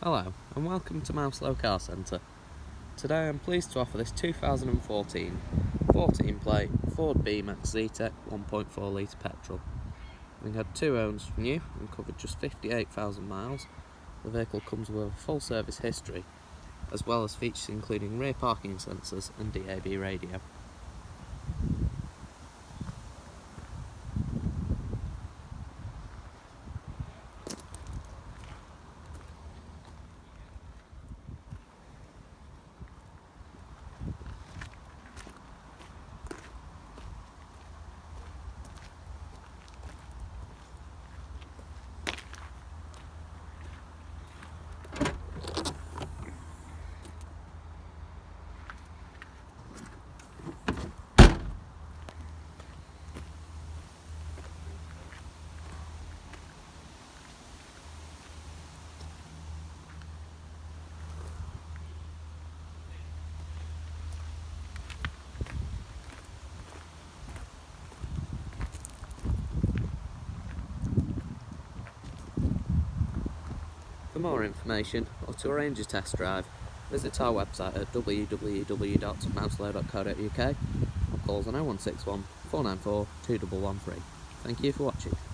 Hello and welcome to Mouselow Car Centre. Today I'm pleased to offer this 2014 14-plate Ford B-Max Zetec 1.4 litre petrol. Having had 2 owners from new and covered just 58,000 miles, the vehicle comes with a full service history, as well as features including rear parking sensors and DAB radio. For more information or to arrange a test drive, visit our website at www.mouselow.co.uk or call us on 0161 494 2113. Thank you for watching.